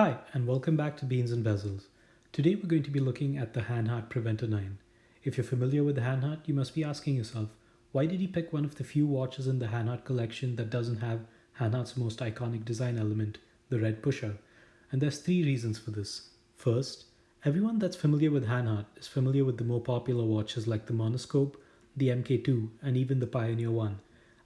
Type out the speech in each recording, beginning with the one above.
Hi, and welcome back to Beans and Bezels. Today we're going to be looking at the Hanhart Preventor9. If you're familiar with the Hanhart, you must be asking yourself, why did he pick one of the few watches in the Hanhart collection that doesn't have Hanhart's most iconic design element, the red pusher? And there's three reasons for this. First, everyone that's familiar with Hanhart is familiar with the more popular watches like the Monoscope, the MK2, and even the Pioneer 1.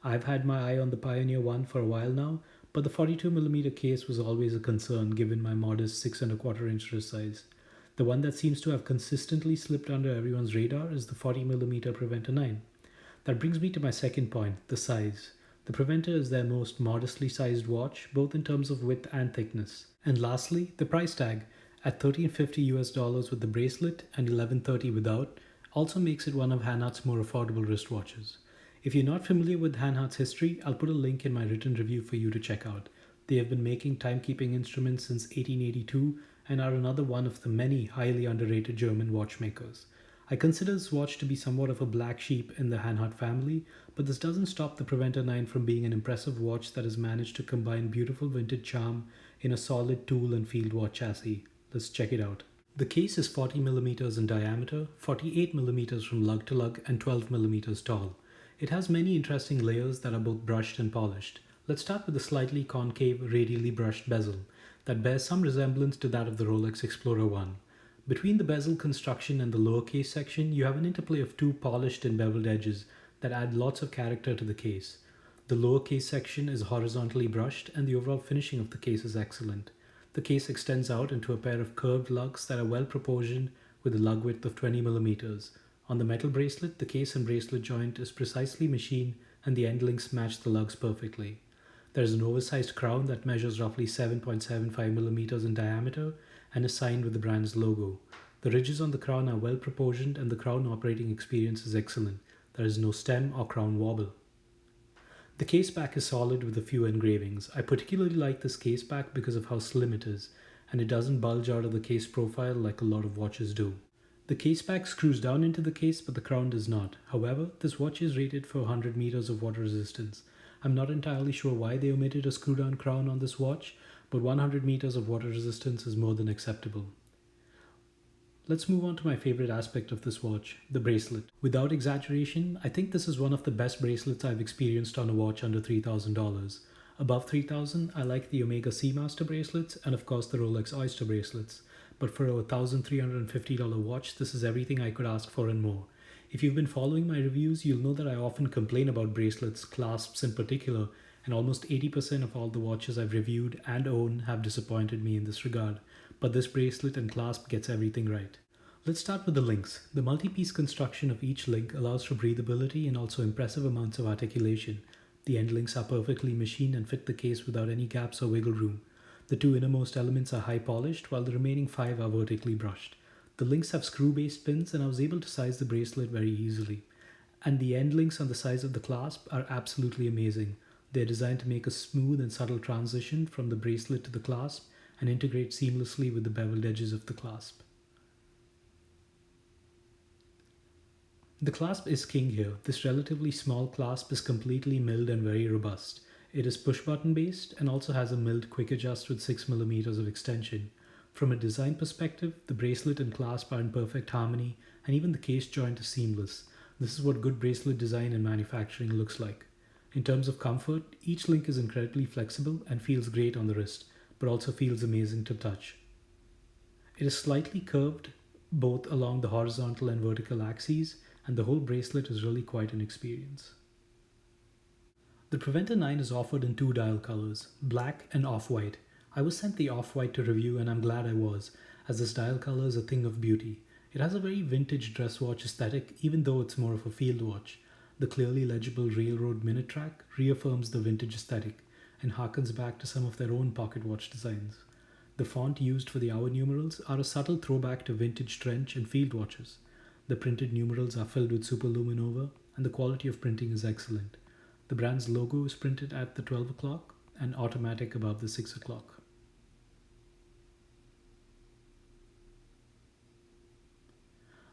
I've had my eye on the Pioneer 1 for a while now, but the 42mm case was always a concern given my modest 6¼ inch wrist size. The one that seems to have consistently slipped under everyone's radar is the 40mm Preventor 9. That brings me to my second point, the size. The Preventor is their most modestly sized watch, both in terms of width and thickness. And lastly, the price tag, at $1350 with the bracelet and $1130 without, also makes it one of Hanhart's more affordable wristwatches. If you're not familiar with Hanhart's history, I'll put a link in my written review for you to check out. They have been making timekeeping instruments since 1882 and are another one of the many highly underrated German watchmakers. I consider this watch to be somewhat of a black sheep in the Hanhart family, but this doesn't stop the Preventor 9 from being an impressive watch that has managed to combine beautiful vintage charm in a solid tool and field watch chassis. Let's check it out. The case is 40mm in diameter, 48mm from lug to lug, and 12mm tall. It has many interesting layers that are both brushed and polished. Let's start with the slightly concave, radially brushed bezel that bears some resemblance to that of the Rolex Explorer 1. Between the bezel construction and the lowercase section, you have an interplay of two polished and beveled edges that add lots of character to the case. The lowercase section is horizontally brushed, and the overall finishing of the case is excellent. The case extends out into a pair of curved lugs that are well proportioned with a lug width of 20mm. On the metal bracelet, the case and bracelet joint is precisely machined and the end links match the lugs perfectly. There is an oversized crown that measures roughly 7.75mm in diameter and is signed with the brand's logo. The ridges on the crown are well proportioned and the crown operating experience is excellent. There is no stem or crown wobble. The case back is solid with a few engravings. I particularly like this case back because of how slim it is, and it doesn't bulge out of the case profile like a lot of watches do. The case back screws down into the case, but the crown does not. However, this watch is rated for 100 meters of water resistance. I'm not entirely sure why they omitted a screw down crown on this watch, but 100 meters of water resistance is more than acceptable. Let's move on to my favorite aspect of this watch, the bracelet. Without exaggeration, I think this is one of the best bracelets I've experienced on a watch under $3,000. Above $3,000, I like the Omega Seamaster bracelets and of course the Rolex Oyster bracelets. But for a $1,350 watch, this is everything I could ask for and more. If you've been following my reviews, you'll know that I often complain about bracelets, clasps in particular, and almost 80% of all the watches I've reviewed and own have disappointed me in this regard. But this bracelet and clasp gets everything right. Let's start with the links. The multi-piece construction of each link allows for breathability and also impressive amounts of articulation. The end links are perfectly machined and fit the case without any gaps or wiggle room. The two innermost elements are high polished while the remaining 5 are vertically brushed. The links have screw-based pins and I was able to size the bracelet very easily. And the end links on the sides of the clasp are absolutely amazing. They're designed to make a smooth and subtle transition from the bracelet to the clasp and integrate seamlessly with the beveled edges of the clasp. The clasp is king here. This relatively small clasp is completely milled and very robust. It is push button based and also has a milled quick adjust with 6mm of extension. From a design perspective, the bracelet and clasp are in perfect harmony and even the case joint is seamless. This is what good bracelet design and manufacturing looks like. In terms of comfort, each link is incredibly flexible and feels great on the wrist, but also feels amazing to touch. It is slightly curved both along the horizontal and vertical axes, and the whole bracelet is really quite an experience. The Preventor 9 is offered in two dial colors, black and off-white. I was sent the off-white to review and I'm glad I was, as this dial color is a thing of beauty. It has a very vintage dress watch aesthetic even though it's more of a field watch. The clearly legible railroad minute track reaffirms the vintage aesthetic and harkens back to some of their own pocket watch designs. The font used for the hour numerals are a subtle throwback to vintage trench and field watches. The printed numerals are filled with superluminova and the quality of printing is excellent. The brand's logo is printed at the 12 o'clock and automatic above the 6 o'clock.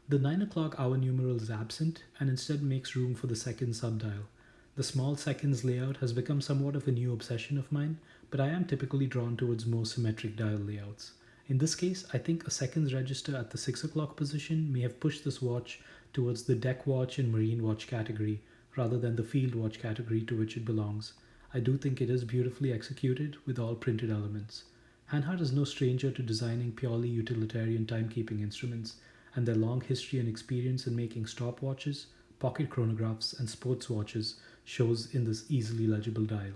The 9 o'clock hour numeral is absent and instead makes room for the second subdial. The The small seconds layout has become somewhat of a new obsession of mine, but I am typically drawn towards more symmetric dial layouts. In this case, I think a seconds register at the 6 o'clock position may have pushed this watch towards the deck watch and marine watch category rather than the field watch category to which it belongs. I do think it is beautifully executed with all printed elements. Hanhart is no stranger to designing purely utilitarian timekeeping instruments, and their long history and experience in making stopwatches, pocket chronographs, and sports watches shows in this easily legible dial.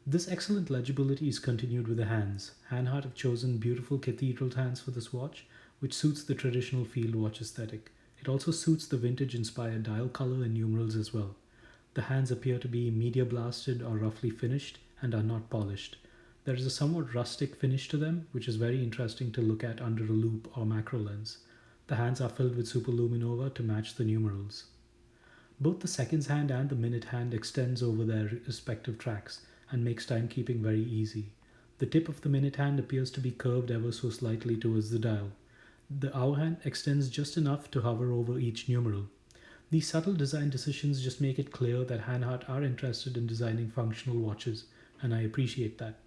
This excellent legibility is continued with the hands. Hanhart have chosen beautiful cathedral hands for this watch, which suits the traditional field watch aesthetic. It also suits the vintage-inspired dial color and numerals as well. The hands appear to be media blasted or roughly finished and are not polished. There is a somewhat rustic finish to them, which is very interesting to look at under a loupe or macro lens. The hands are filled with superluminova to match the numerals. Both the seconds hand and the minute hand extends over their respective tracks and makes timekeeping very easy. The tip of the minute hand appears to be curved ever so slightly towards the dial. The hour hand extends just enough to hover over each numeral. These subtle design decisions just make it clear that Hanhart are interested in designing functional watches, and I appreciate that.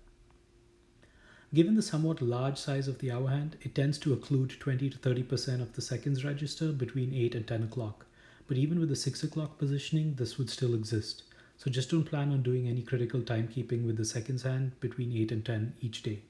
Given the somewhat large size of the hour hand, it tends to occlude 20 to 30% of the seconds register between 8 and 10 o'clock. But even with the 6 o'clock positioning, this would still exist. So just don't plan on doing any critical timekeeping with the seconds hand between 8 and 10 each day.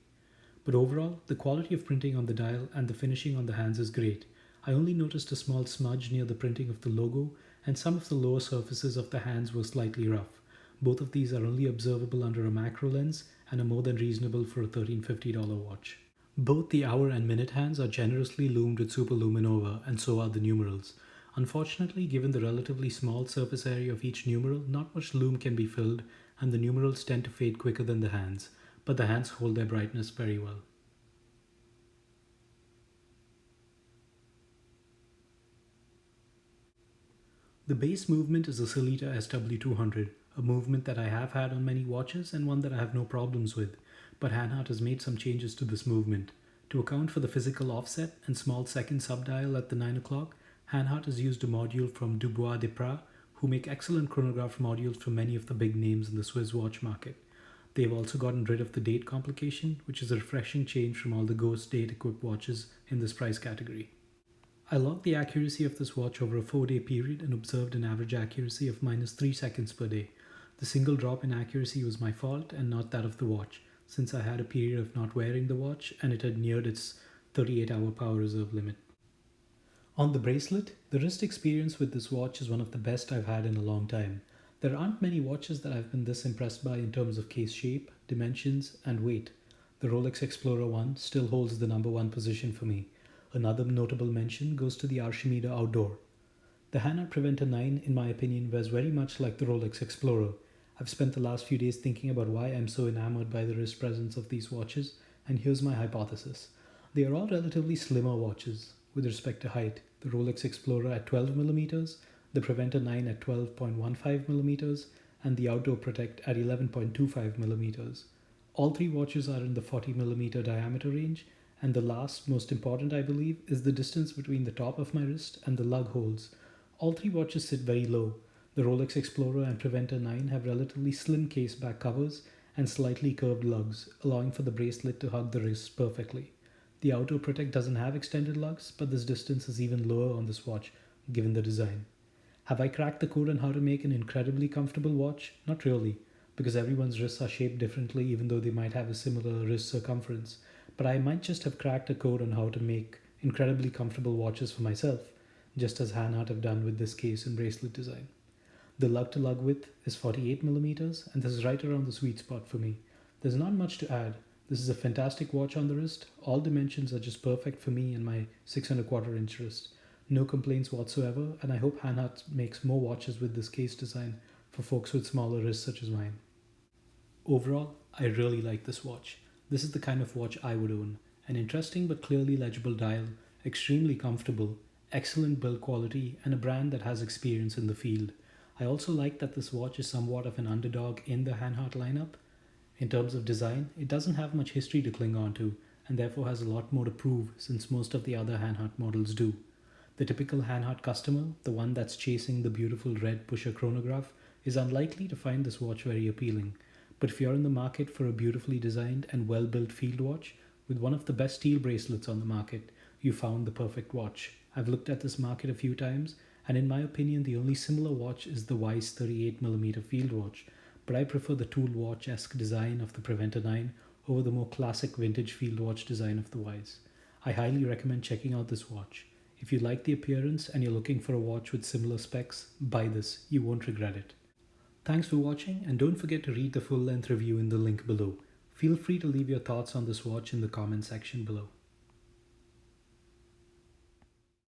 But overall, the quality of printing on the dial and the finishing on the hands is great. I only noticed a small smudge near the printing of the logo, and some of the lower surfaces of the hands were slightly rough. Both of these are only observable under a macro lens and are more than reasonable for a $1350 watch. Both the hour and minute hands are generously loomed with superluminova, and so are the numerals. Unfortunately, given the relatively small surface area of each numeral, not much loom can be filled, and the numerals tend to fade quicker than the hands, but the hands hold their brightness very well. The base movement is a Sellita SW200, a movement that I have had on many watches and one that I have no problems with, but Hanhart has made some changes to this movement. To account for the physical offset and small second subdial at the 9 o'clock, Hanhart has used a module from Dubois depraz, who make excellent chronograph modules for many of the big names in the Swiss watch market. They have also gotten rid of the date complication, which is a refreshing change from all the ghost date equipped watches in this price category. I logged the accuracy of this watch over a 4-day period and observed an average accuracy of -3 seconds per day. The single drop in accuracy was my fault and not that of the watch, since I had a period of not wearing the watch and it had neared its 38-hour power reserve limit. On the bracelet, the wrist experience with this watch is one of the best I've had in a long time. There aren't many watches that I've been this impressed by in terms of case shape, dimensions, and weight. The Rolex Explorer 1 still holds the #1 position for me. Another notable mention goes to the Archimeda Outdoor. The Hanhart Preventor9, in my opinion, wears very much like the Rolex Explorer. I've spent the last few days thinking about why I'm so enamored by the wrist presence of these watches, and here's my hypothesis. They are all relatively slimmer watches with respect to height. The Rolex Explorer at 12mm, the Preventor9 at 12.15mm, and the Outdoor Protect at 11.25mm. All three watches are in the 40mm diameter range, and the last, most important I believe, is the distance between the top of my wrist and the lug holes. All three watches sit very low. The Rolex Explorer and Preventor9 have relatively slim case back covers and slightly curved lugs, allowing for the bracelet to hug the wrist perfectly. The Outdoor Protect doesn't have extended lugs, but this distance is even lower on this watch, given the design. Have I cracked the code on how to make an incredibly comfortable watch? Not really, because everyone's wrists are shaped differently even though they might have a similar wrist circumference. But I might just have cracked a code on how to make incredibly comfortable watches for myself, just as Hanhart have done with this case and bracelet design. The lug-to-lug width is 48mm, and this is right around the sweet spot for me. There's not much to add. This is a fantastic watch on the wrist. All dimensions are just perfect for me and my 6¼ inch wrist. No complaints whatsoever, and I hope Hanhart makes more watches with this case design for folks with smaller wrists such as mine. Overall, I really like this watch. This is the kind of watch I would own. An interesting but clearly legible dial, extremely comfortable, excellent build quality, and a brand that has experience in the field. I also like that this watch is somewhat of an underdog in the Hanhart lineup. In terms of design, it doesn't have much history to cling on to, and therefore has a lot more to prove since most of the other Hanhart models do. The typical Hanhart customer, the one that's chasing the beautiful red pusher chronograph, is unlikely to find this watch very appealing. But if you're in the market for a beautifully designed and well-built field watch with one of the best steel bracelets on the market, you found the perfect watch. I've looked at this market a few times, and in my opinion, the only similar watch is the Wise 38mm field watch, but I prefer the tool watch-esque design of the Preventor 9 over the more classic vintage field watch design of the Wise. I highly recommend checking out this watch. If you like the appearance and you're looking for a watch with similar specs, buy this. You won't regret it. Thanks for watching, and don't forget to read the full-length review in the link below. Feel free to leave your thoughts on this watch in the comment section below.